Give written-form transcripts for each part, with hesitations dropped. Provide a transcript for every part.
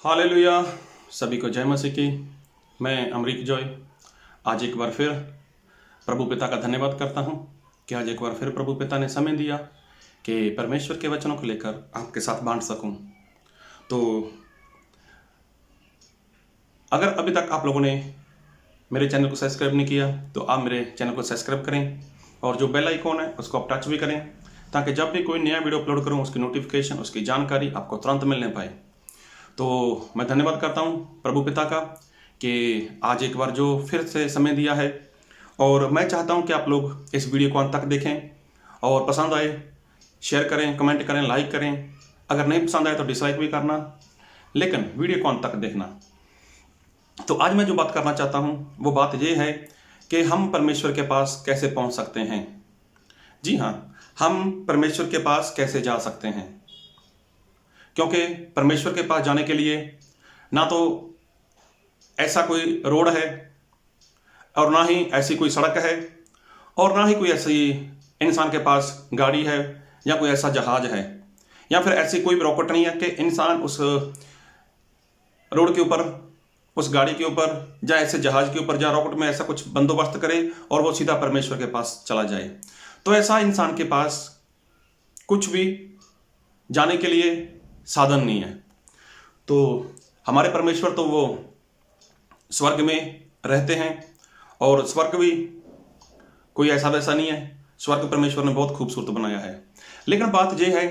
Hallelujah. सभी को जय मसीह की। मैं अमरीक जॉय आज एक बार फिर प्रभु पिता का धन्यवाद करता हूं कि आज एक बार फिर प्रभु पिता ने समय दिया कि परमेश्वर के वचनों को लेकर आपके साथ बांट सकूं। तो अगर अभी तक आप लोगों ने मेरे चैनल को सब्सक्राइब नहीं किया तो आप मेरे चैनल को सब्सक्राइब करें और जो बेल आइकॉन है उसको आप टच भी करें ताकि जब भी कोई नया वीडियो अपलोड करूं उसकी नोटिफिकेशन, उसकी जानकारी आपको तुरंत मिलने पाए। तो मैं धन्यवाद करता हूं प्रभु पिता का कि आज एक बार जो फिर से समय दिया है, और मैं चाहता हूं कि आप लोग इस वीडियो को अंत तक देखें और पसंद आए शेयर करें, कमेंट करें, लाइक करें। अगर नहीं पसंद आए तो डिसलाइक भी करना, लेकिन वीडियो को अंत तक देखना। तो आज मैं जो बात करना चाहता हूं वो बात ये है कि हम परमेश्वर के पास कैसे पहुंच सकते हैं। जी हाँ, हम परमेश्वर के पास कैसे जा सकते हैं, क्योंकि परमेश्वर के पास जाने के लिए ना तो ऐसा कोई रोड है और ना ही ऐसी कोई सड़क है और ना ही कोई ऐसी इंसान के पास गाड़ी है या कोई ऐसा जहाज है या फिर ऐसी कोई रॉकेट नहीं है कि इंसान उस रोड के ऊपर, उस गाड़ी के ऊपर या ऐसे जहाज के ऊपर या रॉकेट में ऐसा कुछ बंदोबस्त करे और वो सीधा परमेश्वर के पास चला जाए। तो ऐसा इंसान के पास कुछ भी जाने के लिए साधन नहीं है। तो हमारे परमेश्वर तो वो स्वर्ग में रहते हैं और स्वर्ग भी कोई ऐसा वैसा नहीं है। स्वर्ग परमेश्वर ने बहुत खूबसूरत बनाया है, लेकिन बात यह है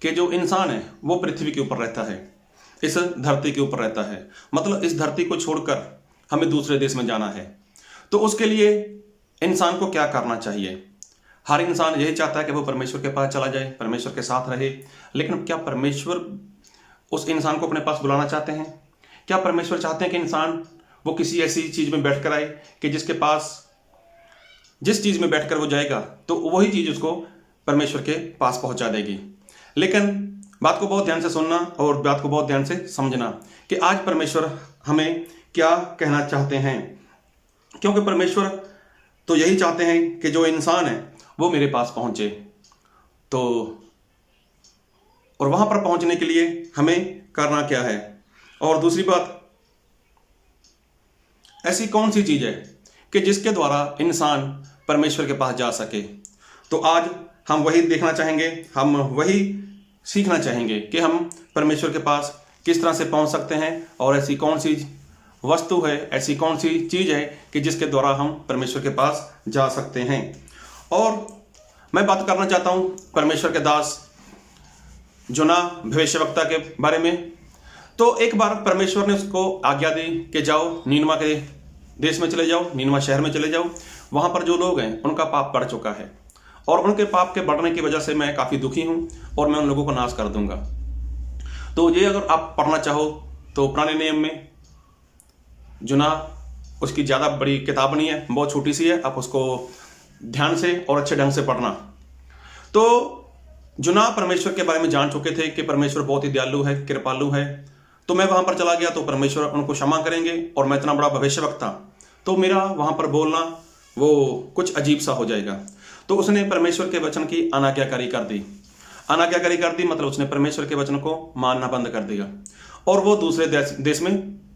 कि जो इंसान है वो पृथ्वी के ऊपर रहता है, इस धरती के ऊपर रहता है। मतलब इस धरती को छोड़कर हमें दूसरे देश में जाना है। तो उसके लिए इंसान को क्या करना चाहिए? हर इंसान यही चाहता है कि वो परमेश्वर के पास चला जाए, परमेश्वर के साथ रहे। लेकिन क्या परमेश्वर उस इंसान को अपने पास बुलाना चाहते हैं? क्या परमेश्वर चाहते हैं कि इंसान वो किसी ऐसी चीज में बैठकर आए कि जिसके पास, जिस चीज में बैठकर वो जाएगा तो वही चीज उसको परमेश्वर के पास पहुंचा देगी? लेकिन बात को बहुत ध्यान से सुनना और बात को बहुत ध्यान से समझना कि आज परमेश्वर हमें क्या कहना चाहते हैं, क्योंकि परमेश्वर तो यही चाहते हैं कि जो इंसान है वो मेरे पास पहुंचे। तो और वहां पर पहुंचने के लिए हमें करना क्या है? और दूसरी बात, ऐसी कौन सी चीज है कि जिसके द्वारा इंसान परमेश्वर के पास जा सके? तो आज हम वही देखना चाहेंगे, हम वही सीखना चाहेंगे कि हम परमेश्वर के पास किस तरह से पहुंच सकते हैं और ऐसी कौन सी वस्तु है, ऐसी कौन सी चीज है कि जिसके द्वारा हम परमेश्वर के पास जा सकते हैं। और मैं बात करना चाहता हूं परमेश्वर के दास जोना भविष्यवक्ता के बारे में। तो एक बार परमेश्वर ने उसको आज्ञा दी कि जाओ नीनवा के देश में चले जाओ, नीनवा शहर में चले जाओ। वहां पर जो लोग हैं उनका पाप बढ़ चुका है और उनके पाप के बढ़ने की वजह से मैं काफी दुखी हूं और मैं उन लोगों को नाश कर दूंगा। तो ये अगर आप पढ़ना चाहो तो पुराने नियम में जोना, उसकी ज्यादा बड़ी किताब नहीं है, बहुत छोटी सी है। आप उसको ध्यान से और अच्छे ढंग से पढ़ना। तो जोना परमेश्वर के बारे में जान चुके थे कि परमेश्वर बहुत ही दयालु है, कृपालु है। तो मैं वहां पर चला गया तो परमेश्वर उनको क्षमा करेंगे और मैं इतना बड़ा भविष्यवक्ता, तो मेरा वहां पर बोलना वो कुछ अजीब सा हो जाएगा। तो उसने परमेश्वर के वचन की अनाज्ञाकारी कर दी। अनाज्ञाकारी कर दी मतलब उसने परमेश्वर के वचन को मानना बंद कर दिया और वो दूसरे देश में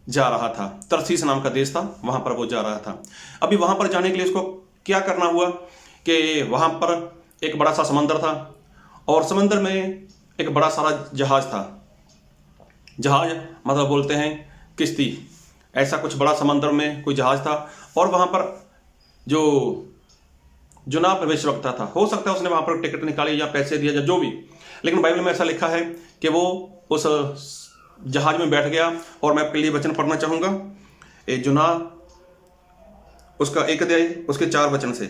जा रहा था। तरसीस नाम का देश था, वहां पर वो जा रहा था। अभी वहां पर जाने के लिए उसको क्या करना हुआ कि वहां पर एक बड़ा सा समंदर था और समंदर में एक बड़ा सारा जहाज था। जहाज मतलब बोलते हैं किश्ती, ऐसा कुछ बड़ा समंदर में कोई जहाज था। और वहां पर जो जोना भविष्यवक्ता था, हो सकता है उसने वहां पर टिकट निकाली या पैसे दिया या जो भी, लेकिन बाइबल में ऐसा लिखा है कि वो उस जहाज में बैठ गया। और मैं आपके लिए वचन पढ़ना चाहूंगा जोना उसका 1 अध्याय उसके 4 वचन से।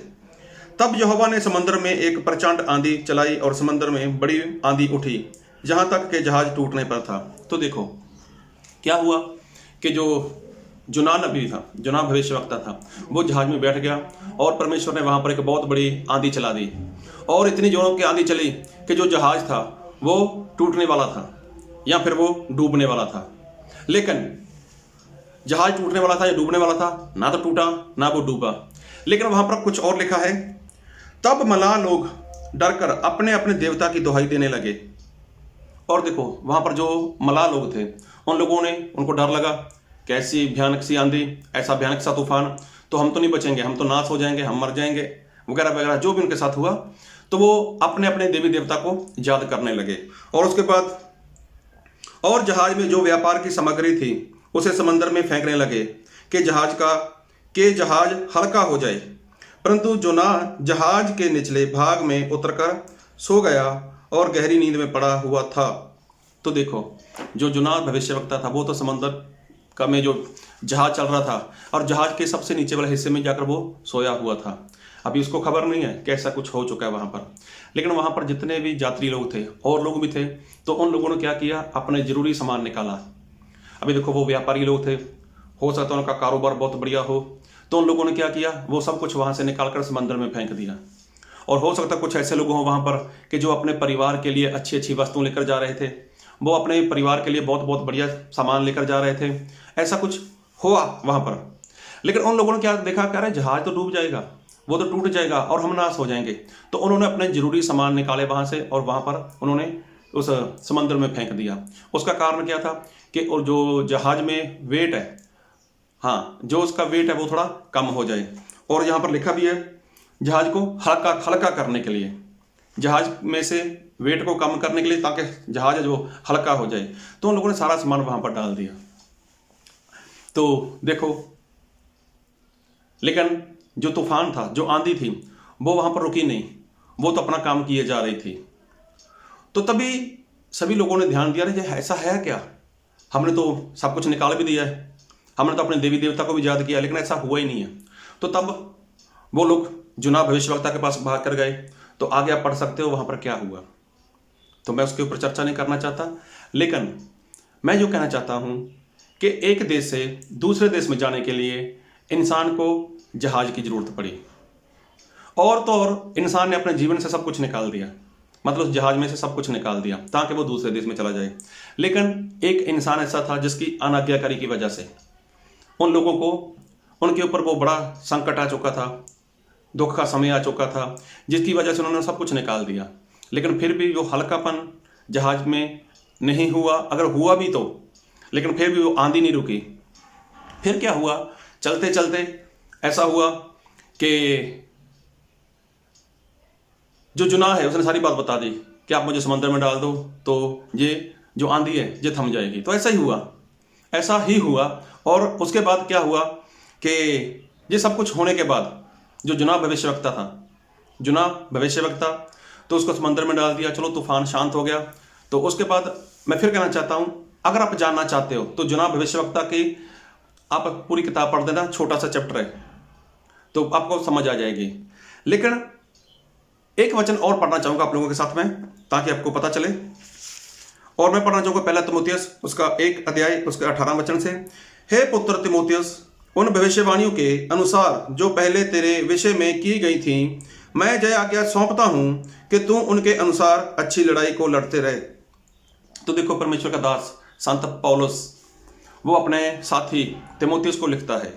तब यहोवा ने समंदर में एक प्रचंड आंधी चलाई और समंदर में बड़ी आंधी उठी जहां तक कि जहाज टूटने पर था। तो देखो क्या हुआ कि जो जोना नबी था, जोना भविष्यवक्ता था, वो जहाज में बैठ गया और परमेश्वर ने वहां पर एक बहुत बड़ी आंधी चला दी और इतनी जोरों की आंधी चली कि जो जहाज था वो टूटने वाला था या फिर वो डूबने वाला था। लेकिन जहाज टूटने वाला था या डूबने वाला था, ना तो टूटा ना वो डूबा। लेकिन वहां पर कुछ और लिखा है, तब मलाह लोग डरकर अपने अपने देवता की दुहाई देने लगे। और देखो वहां पर जो मलाह लोग थे उन लोगों ने, उनको डर लगा कि ऐसी भयानक सी आंधी, ऐसा भयानक सा तूफान, तो हम तो नहीं बचेंगे, हम तो नाश हो जाएंगे, हम मर जाएंगे वगैरह वगैरह, जो भी उनके साथ हुआ। तो वो अपने अपने देवी देवता को याद करने लगे। और उसके बाद और जहाज में जो व्यापार की सामग्री थी उसे समंदर में फेंकने लगे कि जहाज हल्का हो जाए। परंतु जोना जहाज के निचले भाग में उतरकर सो गया और गहरी नींद में पड़ा हुआ था। तो देखो, जो जोना भविष्यवक्ता था वो तो समंदर का में जो जहाज चल रहा था और जहाज के सबसे नीचे वाले हिस्से में जाकर वो सोया हुआ था। अभी उसको खबर नहीं है कि ऐसा कुछ हो चुका है वहां पर। लेकिन वहां पर जितने भी यात्री लोग थे और लोग भी थे, तो उन लोगों ने क्या किया, अपने जरूरी सामान निकाला। अभी देखो, वो व्यापारी लोग थे, हो सकता है उनका कारोबार बहुत बढ़िया हो, तो उन लोगों ने क्या किया, वो सब कुछ वहां से निकालकर समंदर में फेंक दिया। और हो सकता है कुछ ऐसे लोग हों वहां पर कि जो अपने परिवार के लिए अच्छी अच्छी वस्तुएं लेकर जा रहे थे, वो अपने परिवार के लिए बहुत बहुत बढ़िया सामान लेकर जा रहे थे, ऐसा कुछ हुआ वहां पर। लेकिन उन लोगों ने क्या देखा, कह रहे जहाज तो डूब जाएगा, वो तो टूट जाएगा और हम नाश हो जाएंगे। तो उन्होंने अपने जरूरी सामान निकाले वहां से और वहां पर उन्होंने उस समंदर में फेंक दिया। उसका कारण क्या था कि और जो जहाज में वेट है, हाँ, जो उसका वेट है वो थोड़ा कम हो जाए। और यहाँ पर लिखा भी है, जहाज को हल्का करने के लिए, जहाज में से वेट को कम करने के लिए, ताकि जहाज जो हल्का हो जाए। तो उन लोगों ने सारा सामान वहां पर डाल दिया। तो देखो, लेकिन जो तूफान था, जो आंधी थी, वो वहां पर रुकी नहीं, वो तो अपना काम किए जा रही थी। तो तभी सभी लोगों ने ध्यान दिया, अरे ऐसा है क्या, हमने तो सब कुछ निकाल भी दिया है, हमने तो अपने देवी देवता को भी याद किया, लेकिन ऐसा हुआ ही नहीं है। तो तब वो लोग जोना भविष्यवक्ता के पास भाग कर गए। तो आगे आप पढ़ सकते हो वहां पर क्या हुआ। तो मैं उसके ऊपर चर्चा नहीं करना चाहता, लेकिन मैं जो कहना चाहता हूं कि एक देश से दूसरे देश में जाने के लिए इंसान को जहाज की जरूरत पड़ी। और तो और इंसान ने अपने जीवन से सब कुछ निकाल दिया, मतलब उस जहाज में से सब कुछ निकाल दिया ताकि वो दूसरे देश में चला जाए। लेकिन एक इंसान ऐसा था जिसकी अनाज्ञाकारी की वजह से उन लोगों को, उनके ऊपर वो बड़ा संकट आ चुका था, दुख का समय आ चुका था, जिसकी वजह से उन्होंने सब कुछ निकाल दिया। लेकिन फिर भी वो हल्कापन जहाज में नहीं हुआ, अगर हुआ भी तो, लेकिन फिर भी वो आंधी नहीं रुकी। फिर क्या हुआ, चलते चलते ऐसा हुआ कि जो जुना है उसने सारी बात बता दी कि आप मुझे समंदर में डाल दो तो ये जो आंधी है ये थम जाएगी। तो ऐसा ही हुआ। और उसके बाद क्या हुआ कि ये सब कुछ होने के बाद जो जुना भविष्यवक्ता तो उसको समंदर में डाल दिया। चलो, तूफान शांत हो गया। तो उसके बाद मैं फिर कहना चाहता हूं, अगर आप जानना चाहते हो तो जुना भविष्यवक्ता की आप पूरी किताब पढ़ देना, छोटा सा चैप्टर है, तो आपको समझ आ जाएगी। लेकिन एक वचन और पढ़ना चाहूंगा आप लोगों के साथ में, ताकि आपको पता चले। और मैं पढ़ना चाहूंगा पहला तिमोथियस उसका 1 अध्याय उसके 18 वचन से। हे पुत्र तिमोथियस, उन भविष्यवाणियों के अनुसार जो पहले तेरे विषय में की गई थी, मैं यह आज्ञा सौंपता हूं कि तू उनके अनुसार अच्छी लड़ाई को लड़ते रहे। तो देखो, परमेश्वर का दास संत पौलुस वो अपने साथी तिमोथियस को लिखता है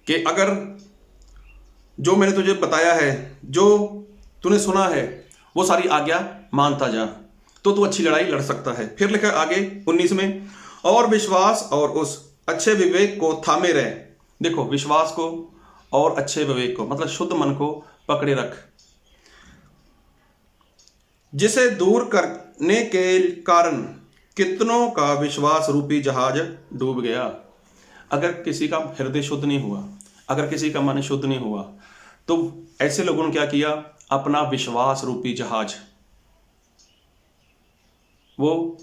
कि अगर जो मैंने तुझे बताया है, जो तूने सुना है, वो सारी आज्ञा मानता जा, तो तू अच्छी लड़ाई लड़ सकता है। फिर लिखा आगे 19 में, और विश्वास और उस अच्छे विवेक को थामे रहे। देखो, विश्वास को और अच्छे विवेक को, मतलब शुद्ध मन को पकड़े रख, जिसे दूर करने के कारण कितनों का विश्वास रूपी जहाज डूब गया। अगर किसी का हृदय शुद्ध नहीं हुआ, अगर किसी का मन शुद्ध नहीं हुआ, तो ऐसे लोगों ने क्या किया, अपना विश्वास रूपी जहाज वो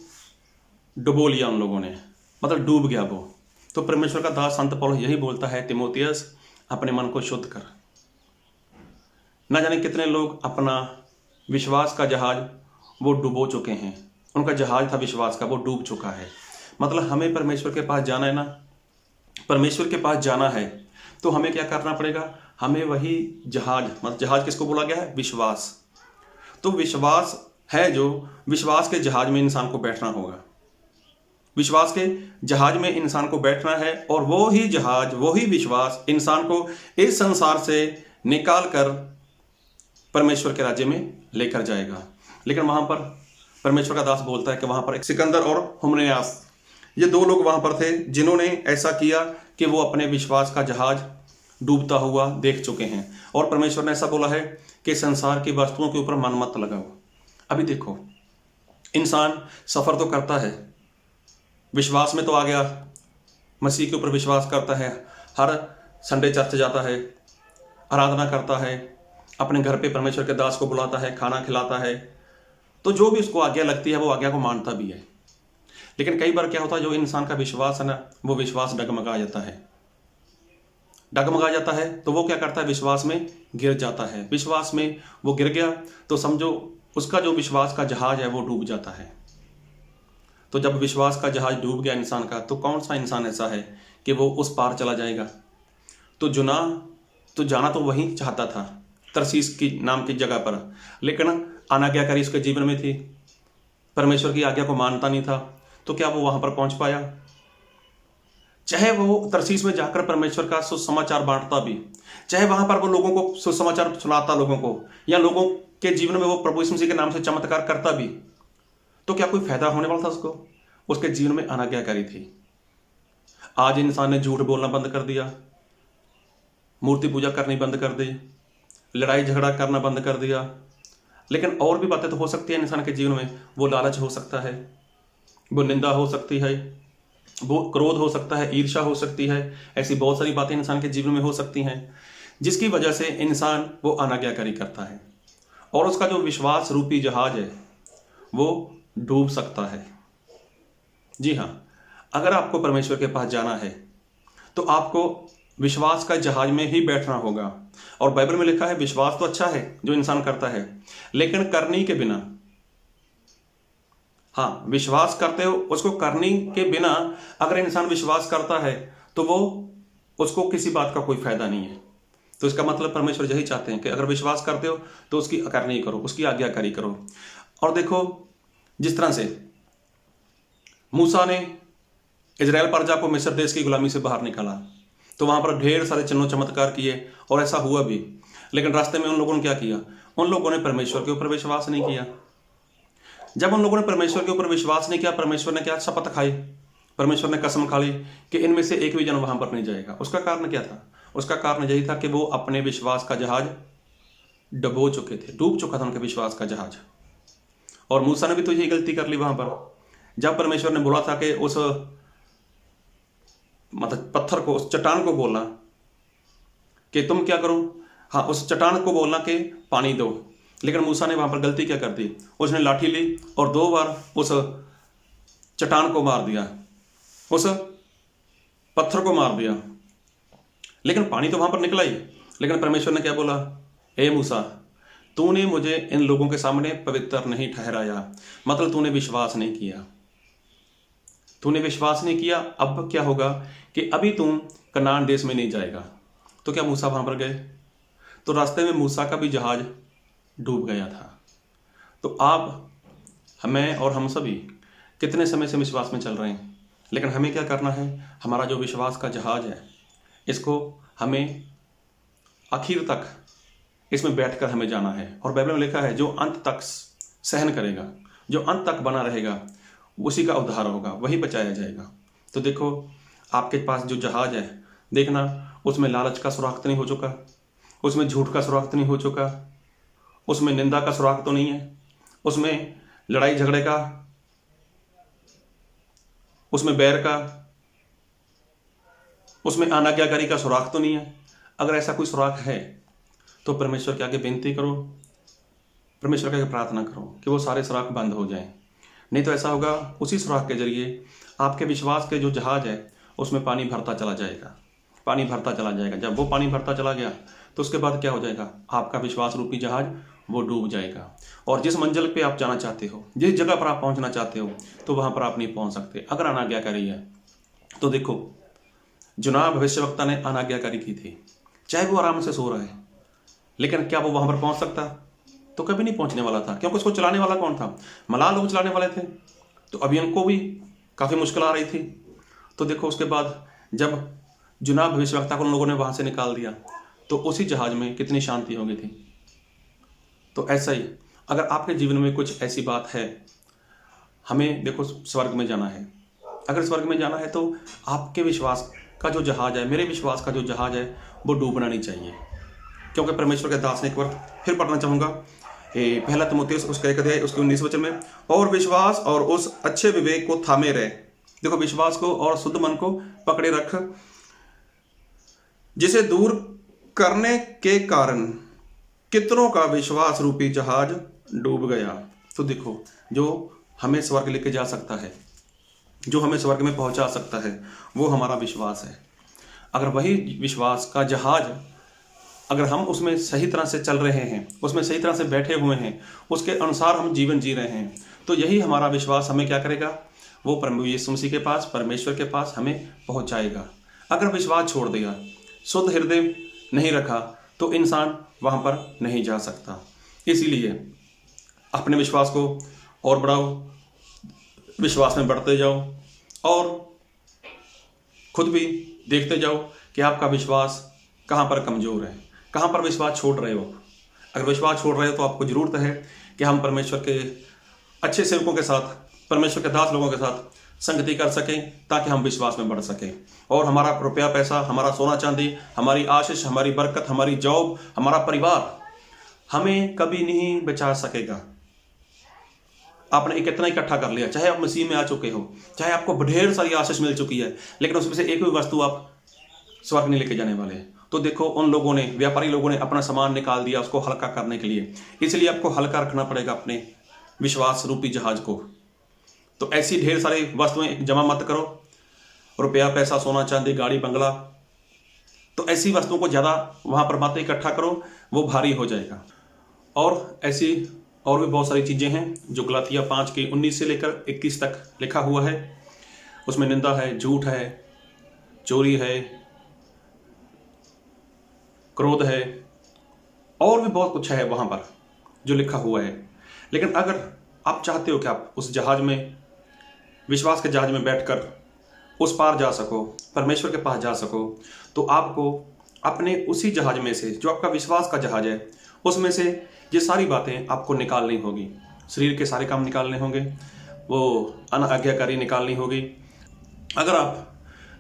डुबो लिया उन लोगों ने, मतलब डूब गया वो। तो परमेश्वर का दास संत पौलुस यही बोलता है, तिमोथियस अपने मन को शुद्ध कर। ना जाने कितने लोग अपना विश्वास का जहाज वो डुबो चुके हैं, उनका जहाज था विश्वास का, वो डूब चुका है। मतलब हमें परमेश्वर के पास जाना है ना, परमेश्वर के पास जाना है, तो हमें क्या करना पड़ेगा, हमें वही जहाज, मतलब जहाज किसको बोला गया है, विश्वास। तो विश्वास है, जो विश्वास के जहाज में इंसान को बैठना होगा, विश्वास के जहाज में इंसान को बैठना है। और वो ही जहाज, वो ही विश्वास इंसान को इस संसार से निकाल कर परमेश्वर के राज्य में लेकर जाएगा। लेकिन वहां पर परमेश्वर का दास बोलता है कि वहां पर एक सिकंदर और हुमनेयास, ये दो लोग वहां पर थे जिन्होंने ऐसा किया कि वो अपने विश्वास का जहाज डूबता हुआ देख चुके हैं। और परमेश्वर ने ऐसा बोला है कि संसार की वस्तुओं के ऊपर मन मत लगाओ। अभी देखो, इंसान सफर तो करता है, विश्वास में तो आ गया, मसीह के ऊपर विश्वास करता है, हर संडे चर्च जाता है, आराधना करता है, अपने घर पे परमेश्वर के दास को बुलाता है, खाना खिलाता है, तो जो भी उसको आज्ञा लगती है वो आज्ञा को मानता भी है। लेकिन कई बार क्या होता है, जो इंसान का विश्वास है ना, वो विश्वास डगमगा जाता है। डगमगा जाता है तो वो क्या करता है, विश्वास में गिर जाता है। विश्वास में वो गिर गया तो समझो उसका जो विश्वास का जहाज है वो डूब जाता है। तो जब विश्वास का जहाज डूब गया इंसान का, तो कौन सा इंसान ऐसा है कि वो उस पार चला जाएगा? तो जुना तो जाना तो वही चाहता था, तरसीस की नाम की जगह पर, लेकिन अनाज्ञाकारी उसके जीवन में थी, परमेश्वर की आज्ञा को मानता नहीं था। तो क्या वो वहां पर पहुंच पाया? चाहे वो तरसीस में जाकर परमेश्वर का सुसमाचार बांटता भी, चाहे वहां पर वो लोगों को सुसमाचार सुनाता लोगों को, या लोगों के जीवन में वो प्रभु यीशु मसीह के नाम से चमत्कार करता भी, तो क्या कोई फायदा होने वाला था उसको? उसके जीवन में अनाज्ञाकारी थी। आज इंसान ने झूठ बोलना बंद कर दिया, मूर्ति पूजा करनी बंद कर दी, लड़ाई झगड़ा करना बंद कर दिया। लेकिन और भी बातें तो हो सकती है इंसान के जीवन में। वो लालच हो सकता है, वो निंदा हो सकती है, वो क्रोध हो सकता है, ईर्ष्या हो सकती है। ऐसी बहुत सारी बातें इंसान के जीवन में हो सकती हैं जिसकी वजह से इंसान वो अनाज्ञाकारी करता है और उसका जो विश्वास रूपी जहाज है वो डूब सकता है। जी हाँ, अगर आपको परमेश्वर के पास जाना है तो आपको विश्वास का जहाज में ही बैठना होगा। और बाइबल में लिखा है विश्वास तो अच्छा है जो इंसान करता है, लेकिन करनी के बिना, हाँ विश्वास करते हो, उसको करनी के बिना अगर इंसान विश्वास करता है तो वो उसको किसी बात का कोई फायदा नहीं है। तो इसका मतलब परमेश्वर यही चाहते हैं कि अगर विश्वास करते हो तो उसकी करनी करो, उसकी आज्ञाकारी करो। और देखो, जिस तरह से मूसा ने इजराइल प्रजा को मिस्र देश की गुलामी से बाहर निकाला, तो वहां पर ढेर सारे चिन्ह चमत्कार किए और ऐसा हुआ भी। लेकिन रास्ते में उन लोगों ने क्या किया? उन लोगों ने परमेश्वर के ऊपर विश्वास नहीं किया। जब उन लोगों ने परमेश्वर के ऊपर विश्वास नहीं किया, परमेश्वर ने क्या शपथ खाई, परमेश्वर ने कसम खा ली कि इनमें से एक भी जन वहां पर नहीं जाएगा। उसका कारण क्या था? उसका कारण यही था कि वो अपने विश्वास का जहाज डुबो चुके थे, डूब चुका था उनके विश्वास का जहाज। और मूसा ने भी तो यही गलती कर ली वहां पर, जब परमेश्वर ने बोला था कि उस मतलब पत्थर को, उस चट्टान को बोलना कि तुम क्या करो, हाँ उस चट्टान को बोलना कि पानी दो। लेकिन मूसा ने वहां पर गलती क्या कर दी? उसने लाठी ली और 2 बार उस चट्टान को मार दिया, उस पत्थर को मार दिया, लेकिन पानी तो वहां पर निकला ही। लेकिन परमेश्वर ने क्या बोला? ए मूसा, तूने मुझे इन लोगों के सामने पवित्र नहीं ठहराया, मतलब तूने विश्वास नहीं किया, तूने विश्वास नहीं किया। अब क्या होगा कि अभी तुम कनान देश में नहीं जाएगा। तो क्या मूसा वहां पर गए? तो रास्ते में मूसा का भी जहाज डूब गया था। तो आप, हमें और हम सभी कितने समय से विश्वास में चल रहे हैं, लेकिन हमें क्या करना है? हमारा जो विश्वास का जहाज है, इसको हमें आखिर तक इसमें बैठकर हमें जाना है। और बाइबल में लिखा है जो अंत तक सहन करेगा, जो अंत तक बना रहेगा, उसी का उद्धार होगा, वही बचाया जाएगा। तो देखो, आपके पास जो जहाज है, देखना उसमें लालच का सुराख तो नहीं हो चुका, उसमें झूठ का सुराख तो नहीं हो चुका, उसमें निंदा का सुराख तो नहीं है, उसमें लड़ाई झगड़े का, उसमें बैर का, उसमें अनाज्ञाकारी का सुराख तो नहीं है। अगर ऐसा कोई सुराख है तो परमेश्वर के आगे विनती करो, परमेश्वर के आगे प्रार्थना करो कि वो सारे सुराख बंद हो जाएं। नहीं तो ऐसा होगा, उसी सुराख के जरिए आपके विश्वास के जो जहाज है उसमें पानी भरता चला जाएगा, पानी भरता चला जाएगा। जब वो पानी भरता चला गया तो उसके बाद क्या हो जाएगा? आपका विश्वास रूपी जहाज वो डूब जाएगा। और जिस मंजिल पे आप जाना चाहते हो, जिस जगह पर आप पहुंचना चाहते हो, तो वहां पर आप नहीं पहुंच सकते अगर अनाज्ञाकारी है। तो देखो, जोना भविष्यवक्ता ने अनाज्ञाकारी की थी, चाहे वो आराम से सो रहा है, लेकिन क्या वो वहां पर पहुंच सकता? तो कभी नहीं पहुंचने वाला था, क्योंकि उसको चलाने वाला कौन था? मलाह लोग चलाने वाले थे। तो अभी उनको भी काफी मुश्किल आ रही थी। तो देखो, उसके बाद जब जोना भविष्यवक्ता को उन लोगों ने वहां से निकाल दिया तो उसी जहाज में कितनी शांति हो गई थी। तो ऐसा ही अगर आपके जीवन में कुछ ऐसी बात है हमें देखो स्वर्ग में जाना है। अगर स्वर्ग में जाना है तो आपके विश्वास का जो जहाज है, मेरे विश्वास का जो जहाज है, वो डूबना नहीं चाहिए। क्योंकि परमेश्वर के दास ने एक बार फिर पढ़ना चाहूँगा, पहला तीमुथियुस उसका 1 अध्याय उसके 19 वचन में, और विश्वास और उस अच्छे विवेक को थामे रहे। देखो, विश्वास को और शुद्ध मन को पकड़े रख, जिसे दूर करने के कारण कितनों का विश्वास रूपी जहाज डूब गया। तो देखो, जो हमें स्वर्ग लेके जा सकता है, जो हमें स्वर्ग में पहुंचा सकता है, वो हमारा विश्वास है। अगर वही विश्वास का जहाज, अगर हम उसमें सही तरह से चल रहे हैं, उसमें सही तरह से बैठे हुए हैं, उसके अनुसार हम जीवन जी रहे हैं, तो यही हमारा विश्वास हमें क्या करेगा, वो प्रभु यीशु मसीह के पास, परमेश्वर के पास हमें पहुंचाएगा। अगर विश्वास छोड़ दिया, शुद्ध हृदय नहीं रखा, तो इंसान वहां पर नहीं जा सकता। इसीलिए अपने विश्वास को और बढ़ाओ, विश्वास में बढ़ते जाओ और खुद भी देखते जाओ कि आपका विश्वास कहाँ पर कमज़ोर है, कहाँ पर विश्वास छोड़ रहे हो। अगर विश्वास छोड़ रहे हो तो आपको ज़रूरत है कि हम परमेश्वर के अच्छे सेवकों के साथ, परमेश्वर के दास लोगों के साथ संगति कर सकें, ताकि हम विश्वास में बढ़ सकें और हमारा रुपया पैसा, हमारा सोना चांदी, हमारी आशीष, हमारी बरकत, हमारी जॉब, हमारा परिवार हमें कभी नहीं बचा सकेगा। आपने कितना इकट्ठा कर लिया, चाहे आप मसीह में आ चुके हो, चाहे आपको ढेर सारी आशीष मिल चुकी है, लेकिन उसमें से एक भी वस्तु आप स्वर्ग नहीं लेके जाने वाले। तो देखो, उन लोगों ने, व्यापारी लोगों ने अपना सामान निकाल दिया उसको हल्का करने के लिए। इसलिए आपको हल्का रखना पड़ेगा अपने विश्वास रूपी जहाज को। तो ऐसी ढेर सारी वस्तुएं जमा मत करो, रुपया पैसा सोना चांदी गाड़ी बंगला, तो ऐसी वस्तुओं को ज़्यादा वहाँ पर मत इकट्ठा करो, वो भारी हो जाएगा। और ऐसी और भी बहुत सारी चीज़ें हैं जो गलातिया 5 के 19 से लेकर 21 तक लिखा हुआ है। उसमें निंदा है, झूठ है, चोरी है, क्रोध है, और भी बहुत कुछ है वहाँ पर जो लिखा हुआ है। लेकिन अगर आप चाहते हो कि आप उस जहाज में, विश्वास के जहाज में बैठकर उस पार जा सको, परमेश्वर के पास जा सको, तो आपको अपने उसी जहाज में से, जो आपका विश्वास का जहाज है, उसमें से ये सारी बातें आपको निकालनी होगी। शरीर के सारे काम निकालने होंगे, वो अनाज्ञाकारी निकालनी होगी। अगर आप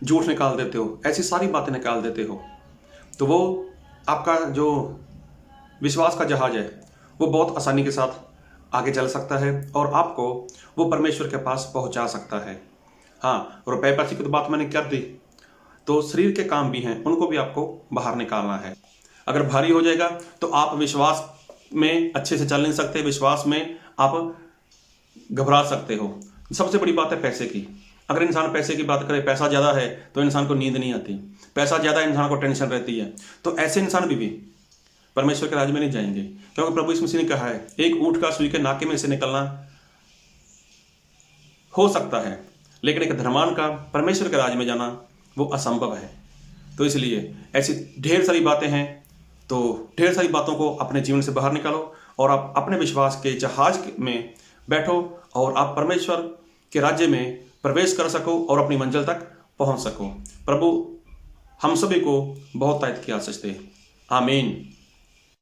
झूठ निकाल देते हो, ऐसी सारी बातें निकाल देते हो, तो वो आपका जो विश्वास का जहाज है वो बहुत आसानी के साथ आगे चल सकता है और आपको वो परमेश्वर के पास पहुंचा सकता है। हाँ, रुपए पैसे की तो बात मैंने कर दी, तो शरीर के काम भी हैं, उनको भी आपको बाहर निकालना है। अगर भारी हो जाएगा तो आप विश्वास में अच्छे से चल नहीं सकते, विश्वास में आप घबरा सकते हो। सबसे बड़ी बात है पैसे की। अगर इंसान पैसे की बात करे, पैसा ज़्यादा है तो इंसान को नींद नहीं आती, पैसा ज़्यादा इंसान को टेंशन रहती है, तो ऐसे इंसान भी परमेश्वर के राज्य में नहीं जाएंगे। क्योंकि प्रभु यीशु मसीह ने कहा है, एक ऊंट का सुई के नाके में से निकलना हो सकता है, लेकिन एक धर्मान का परमेश्वर के राज्य में जाना वो असंभव है। तो इसलिए ऐसी ढेर सारी बातें हैं, तो ढेर सारी बातों को अपने जीवन से बाहर निकालो और आप अपने विश्वास के जहाज में बैठो और आप परमेश्वर के राज्य में प्रवेश कर सको और अपनी मंजिल तक पहुंच सको। प्रभु हम सभी को बहुत ताकत की आशीष दे। आमीन।